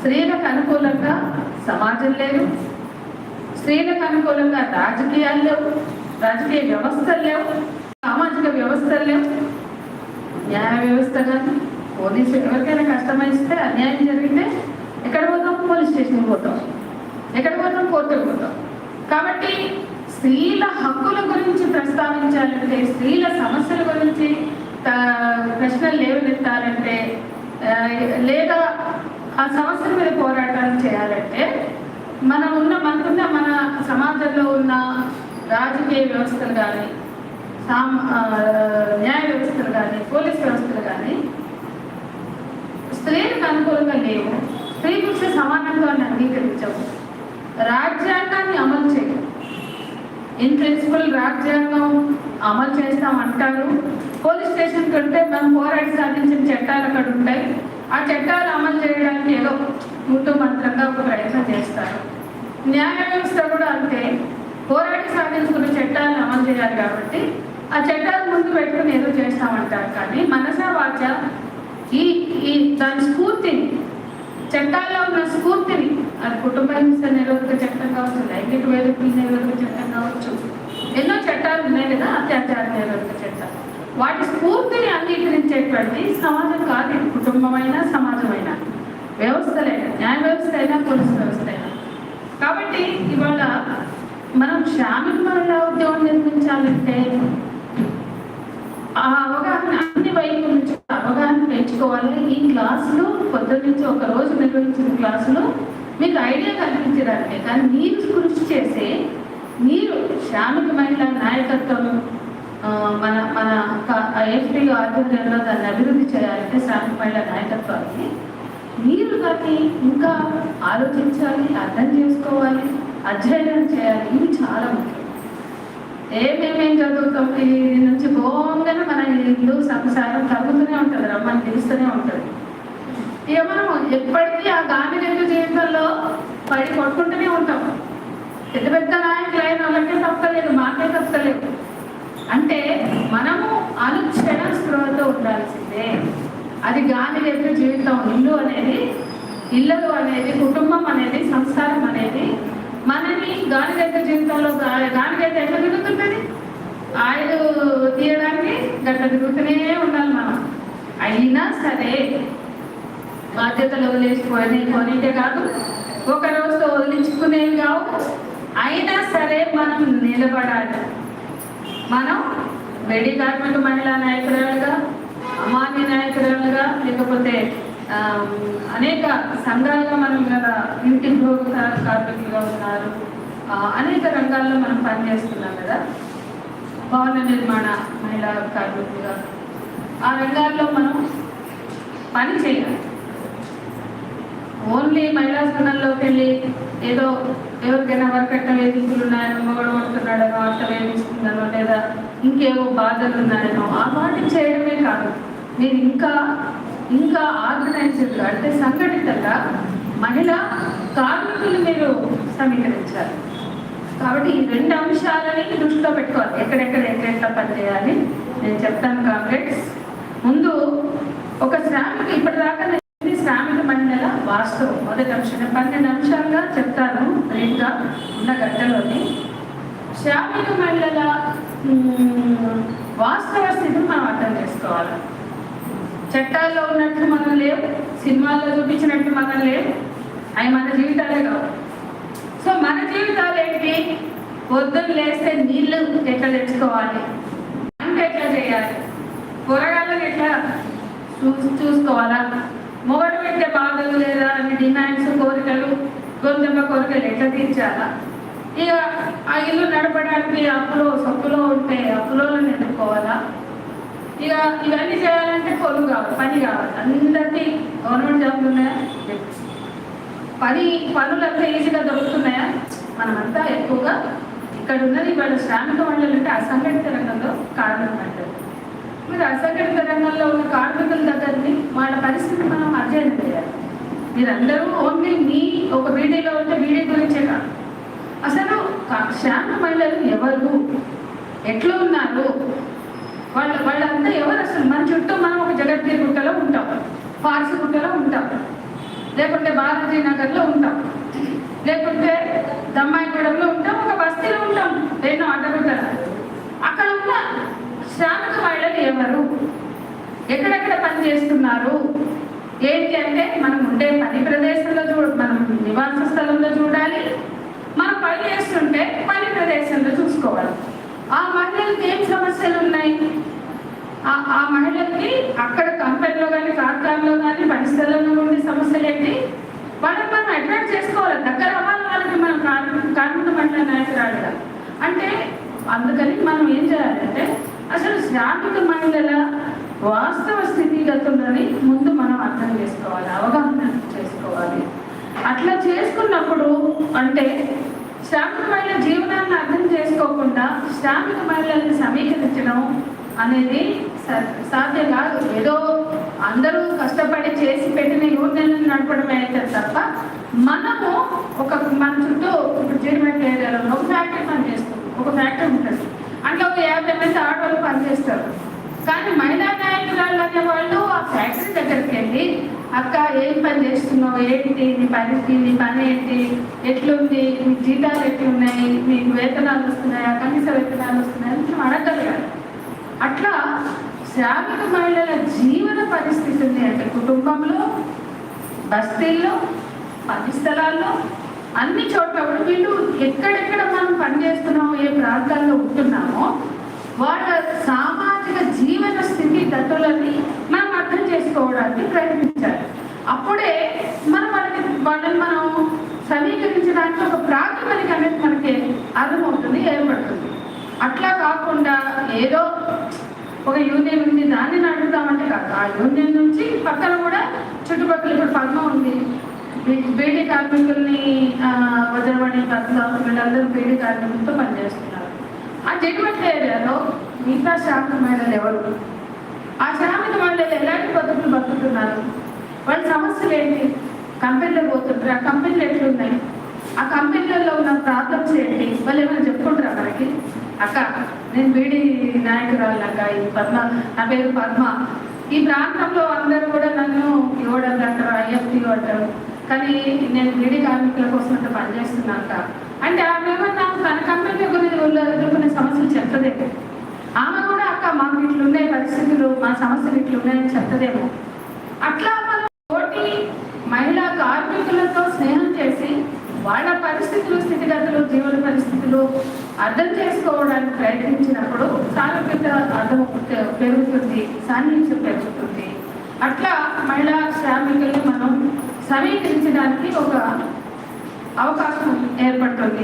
స్త్రీలకు అనుకూలంగా సమాజం లేదు, స్త్రీలకు అనుకూలంగా రాజకీయాలు లేవు, రాజకీయ వ్యవస్థలు లేవు, సామాజిక వ్యవస్థలు లేవు, న్యాయ వ్యవస్థ కానీ పోలీసు ఎవరికైనా కష్టమైస్తే అన్యాయం జరిగితే ఎక్కడ పోతాం? పోలీస్ స్టేషన్కి పోతాం, ఎక్కడ పోతాం? కోర్టుకు పోతాం. కాబట్టి స్త్రీల హక్కుల గురించి ప్రస్తావించాలంటే, స్త్రీల సమస్యల గురించి ప్రశ్నలు లేవనెత్తాలంటే, లేదా ఆ సమస్యల మీద పోరాటాలు చేయాలంటే మనకున్న మన సమాజంలో ఉన్న రాజకీయ వ్యవస్థలు కానీ, న్యాయ వ్యవస్థలు కానీ, పోలీస్ వ్యవస్థలు కానీ స్త్రీలకు అనుకూలంగా లేవు, స్త్రీ పురుష సమానంగాన్ని అంగీకరించవు, రాజ్యాంగాన్ని అమలు చేయవు. ఇన్ ప్రిన్సిపల్ రాజ్యాంగం అమలు చేస్తామంటారు, పోలీస్ స్టేషన్కి వెళ్తే మనం పోరాడి సాధించిన చట్టాలు అక్కడ ఉంటాయి, ఆ చట్టాలు అమలు చేయడానికి ఏదో ముట్టు మంత్రంగా ఒక ప్రయత్నం చేస్తారు. న్యాయ వ్యవస్థ కూడా అంతే, పోరాడి సాధించుకున్న చట్టాలను అమలు చేయాలి కాబట్టి ఆ చట్టాలు ముందు పెట్టుకుని ఏదో చేస్తామంటారు. కానీ మనసా వాచ ఈ దాని స్ఫూర్తిని, చట్టాల్లో ఉన్న స్ఫూర్తిని, అది కుటుంబ హింస నిరోధక చట్టం కావచ్చు, లైంగిక వేధింపుల నిరోధక చట్టం కావచ్చు, ఎన్నో చట్టాలు ఉన్నాయి కదా, అత్యాచార నిరోధక చట్టాలు, వాటి స్ఫూర్తిని అంగీకరించేటువంటి సమాజం కాదు. కుటుంబమైనా, సమాజమైనా, వ్యవస్థలైనా, న్యాయ వ్యవస్థ అయినా, పోలీస్ వ్యవస్థ అయినా. కాబట్టి ఇవాళ మనం శ్రామిక మహిళా ఉద్యోగం నిర్మించాలంటే ఆ అవగాహన అన్ని వైపుల నుంచి అవగాహన పెంచుకోవాలి. ఈ క్లాసులు పొద్దున్న నుంచి ఒక రోజు నిర్వహించిన క్లాసులు మీకు ఐడియా కల్పించడానికి, కానీ మీరు కృషి చేసే, మీరు శ్రామిక మహిళా నాయకత్వం మన మన ఎఫ్టీ ఆధ్వర్యంలో దాన్ని అభివృద్ధి చేయాలంటే శ్రామిక మహిళా నాయకత్వాన్ని మీరు దాన్ని ఇంకా ఆలోచించాలి, అర్థం చేసుకోవాలి, అధ్యయనం చేయాలి. ఇవి చాలా ముఖ్యం. ఏమేమేం చదువుతాం ఇది నుంచి పోగానే మన ఇల్లు సంసారం తగ్గుతూనే ఉంటుంది, రమ్మని తెలుస్తూనే ఉంటుంది. ఇక మనం ఎప్పటికీ ఆ గాంధీ జీవితంలో పడి కొట్టుకుంటూనే ఉంటాం. పెద్ద పెద్ద నాయకులు అయిన వాళ్ళకే తప్పలేదు, మాకే తప్పలేదు. అంటే మనము అనుక్షణ స్పృహతో ఉండాల్సిందే. అది గాంధీ జీవితం. ఇల్లు అనేది కుటుంబం అనేది, సంసారం అనేది మనని గాలిగైతే జీవితంలో గాలిగైతే ఎట్లా తిరుగుతుంటుంది? ఆయిల్ తీయడానికి గట్ల తిరుగుతూనే ఉండాలి మనం. అయినా సరే బాధ్యతలు వదిలేసుకునేదే కాదు, ఒక రోజుతో వదిలించుకునేవి కావు. అయినా సరే మనం నిలబడాలి. మనం బెడి కార్మిక మహిళా నాయకురాలుగా, అమాన్య నాయకురాలుగా, లేకపోతే అనేక సంఘాలుగా మనం కదా, ఇంటి గృహ కార్మికులుగా ఉన్నారు, అనేక రంగాల్లో మనం పనిచేస్తున్నాం కదా, భవన నిర్మాణ మహిళా కార్మికులుగా. ఆ రంగాల్లో మనం పని చేయాలి. ఓన్లీ మహిళా సంఘంలోకి వెళ్ళి ఏదో ఎవరికైనా వరకట్ట వేధింపులు ఉన్నాయనో, మొగడు కొడుతున్నాడనో, అట్ట వేధిస్తుందనో, లేదా ఇంకేవో బాధలు ఉన్నాయనో ఆ వాటిని చేయడమే కాదు, మీరు ఇంకా ఆర్గనైజ్డ్గా, అంటే సంఘటితంగా మహిళా కార్మికులు మీరు సమీకరించాలి. కాబట్టి ఈ రెండు అంశాలని దృష్టిలో పెట్టుకోవాలి. ఎట్లా పనిచేయాలి నేను చెప్తాను కామ్రేడ్స్. ముందు ఒక శ్రామిక, ఇప్పటిదాకా శ్రామిక మహిళల వాస్తవం మొదటి అంశం 12 అంశాలుగా చెప్తాను బ్రీఫ్గా ఉన్న గంటలోని. శ్రామిక మహిళల వాస్తవ స్థితిని మనం అర్థం చేసుకోవాలి. చట్టాల్లో ఉన్నట్టు మనం లేవు, సినిమాల్లో చూపించినట్టు మనం లేవు, అవి మన జీవితాలే కావు. సో మన జీవితాలు ఏంటి? పొద్దున్న లేస్తే నీళ్ళు ఎట్లా తెచ్చుకోవాలి, వంట ఎట్లా చేయాలి, కూరగాయలను ఎట్లా చూసుకోవాలా, మొగడు పెట్టే బాధలు లేదా అన్ని డిమాండ్స్, కోరికలు, గొంతెమ్మ కోరికలు ఎట్లా తీర్చాలా, ఇక ఆ ఇల్లు నడపడానికి అప్పులో సొప్పులో ఉంటే అప్పులోనే ఎదుర్కోవాలా, ఇక ఇవన్నీ చేయాలంటే పొలం కావాలి, పని కావాలి. అందరికీ గవర్నమెంట్ జాబ్లు ఉన్నాయా? పనులంతా ఈజీగా దొరుకుతున్నాయా? మనమంతా ఎక్కువగా ఇక్కడ ఉన్నది వాళ్ళ శ్రామిక మహిళలు అంటే అసంఘటిత రంగంలో కార్మిక మహిళలు. మీరు అసంఘటిత రంగంలో ఉన్న కార్మికుల దగ్గరని వాళ్ళ పరిస్థితి మనం అధ్యయనం చేయాలి. మీరందరూ ఓన్లీ మీ ఒక బీడీలో ఉంటే బీడీ గురించే కాదు, అసలు శ్రామిక మహిళలు ఎవరు, ఎట్లా ఉన్నారు, వాళ్ళంతా ఎవరు, అసలు మన చుట్టూ మనం ఒక జగద్గిరి గుట్టలో ఉంటాం, ఫార్సి గుట్టలో ఉంటాం, లేకుంటే బాలాజీ నగర్లో ఉంటాం, లేకుంటే దమ్మాయిగూడెంలో ఉంటాం, ఒక బస్తీలో ఉంటాం, ఎన్నో అడ్డగుట్టలు. అక్కడ ఉన్న శ్రామిక మహిళలు ఎవరు, ఎక్కడెక్కడ పని చేస్తున్నారు, ఏంటి అంటే మనం ఉండే పని ప్రదేశంలో మనం నివాస స్థలంలో చూడాలి, మనం పని చేస్తుంటే పని ప్రదేశంలో చూసుకోవాలి. ఆ మహిళలకి ఏం సమస్యలు ఉన్నాయి, ఆ మహిళలకి అక్కడ కంపెనీలో కానీ కార్ఖానలో కానీ పని స్థలంలో ఉండే సమస్యలు ఏంటి, వాళ్ళని మనం అట్రాక్ట్ చేసుకోవాలి, దగ్గర అవ్వాలి వాళ్ళకి మనం కార్మిక మహిళా నాయకురాలుగా. అంటే అందుకని మనం ఏం చేయాలంటే అసలు శ్రామిక మహిళల వాస్తవ స్థితిగతులని ముందు మనం అర్థం చేసుకోవాలి, అవగాహన చేసుకోవాలి. అట్లా చేసుకున్నప్పుడు అంటే శ్రామిక మహిళల జీవనాన్ని అర్థం చేసుకోకుండా శ్రామిక మహిళల్ని సమీకరించడం అనేది సాధ్యం కాదు. ఏదో అందరూ కష్టపడి చేసి పెట్టిన యూనియన్లను నడపడమే అయితే తప్ప మనము మన చుట్టూ ఇప్పుడు జీడిమెట్ల ఏరియాలో ఒక ఫ్యాక్టరీ పనిచేస్తుంది, ఒక ఫ్యాక్టరీ ఉంటుంది, అంటే ఒక 50 మంది ఆడవాళ్ళు పనిచేస్తారు. కానీ మహిళా నాయకురాళ్ళు అనే వాళ్ళు ఆ ఫ్యాక్టరీ దగ్గరికి వెళ్ళి అక్క ఏం పని చేస్తున్నావు, ఏంటి నీ పరిస్థితి, నీ పని ఏంటి, ఎట్లుంది, మీ జీతాలు ఎట్లున్నాయి, మీకు వేతనాలు వస్తున్నాయా, కనీస వేతనాలు వస్తున్నాయా అని మనం అడగలిగారు. అట్లా శ్రామిక మహిళల జీవన పరిస్థితుల్ని అంటే కుటుంబంలో, బస్తీల్లో, పని స్థలాల్లో, అన్ని చోట్ల కూడా వీళ్ళు ఎక్కడెక్కడ మనం పనిచేస్తున్నామో, ఏ ప్రాంతాల్లో ఉంటున్నామో వాళ్ళ సామాజిక జీవన స్థితి గతులని మనం అర్థం చేసుకోవడానికి ప్రయత్నించాలి. అప్పుడే వాళ్ళని మనం సమీకరించడానికి ఒక ప్రాతిపదిక అనేది మనకి అర్థమవుతుంది, ఏర్పడుతుంది. అట్లా కాకుండా ఏదో ఒక యూనియన్ ఉంది దాన్ని నడుపుతామంటే కాదు, ఆ యూనియన్ నుంచి పక్కన కూడా చుట్టుపక్కల ఇప్పుడు పద్మ ఉంది, బీడీ కార్మికుల్ని వజ్రవాణి పద్మ వీళ్ళందరూ బీడీ కార్మికులతో పనిచేస్తున్నారు. ఆ జడ్జిమెంట్ ఏరియాలో మిగతా శ్రామిక మహిళలు ఎవరు, ఆ శ్రామిక మహిళలు ఎలాంటి పద్ధతులు బతుకుతున్నారు, వాళ్ళ సమస్యలు ఏంటి, కంపెనీలో పోతుంటారు, ఆ కంపెనీలు ఎట్లున్నాయి, ఆ కంపెనీలలో ఉన్న ప్రాబ్లమ్స్ ఏంటి, వాళ్ళు ఏమైనా చెప్పుకుంటారా మనకి, అక్క నేను బీడీ నాయకురాలు అక్క, ఈ పద్మ, నా పేరు పద్మ, ఈ ప్రాంతంలో అందరూ కూడా నన్ను యువడలు అంటారు, IFTO అంటారు, కానీ నేను బీడీ కార్మికుల కోసం అంతా పనిచేస్తున్నాక అంటే ఆమె నాకు తన కంపెనీ గురించి ఎదుర్కొనే సమస్యలు చెప్తదేమో, ఆమె కూడా అక్క మాకు ఇట్లున్నాయి పరిస్థితులు, మా సమస్యలు ఇట్లున్నాయని చెప్తదేమో. అట్లా మనం తోటి మహిళా కార్మికులతో స్నేహం చేసి వాళ్ళ పరిస్థితులు, స్థితిగతులు, జీవన పరిస్థితులు అర్థం చేసుకోవడానికి ప్రయత్నించినప్పుడు సారూప్యత అర్థం పెరుగుతుంది, సాన్నిధ్యం పెరుగుతుంది. అట్లా మహిళా శ్రామికుల్ని మనం సమీకరించడానికి ఒక అవకాశం ఏర్పడుతుంది.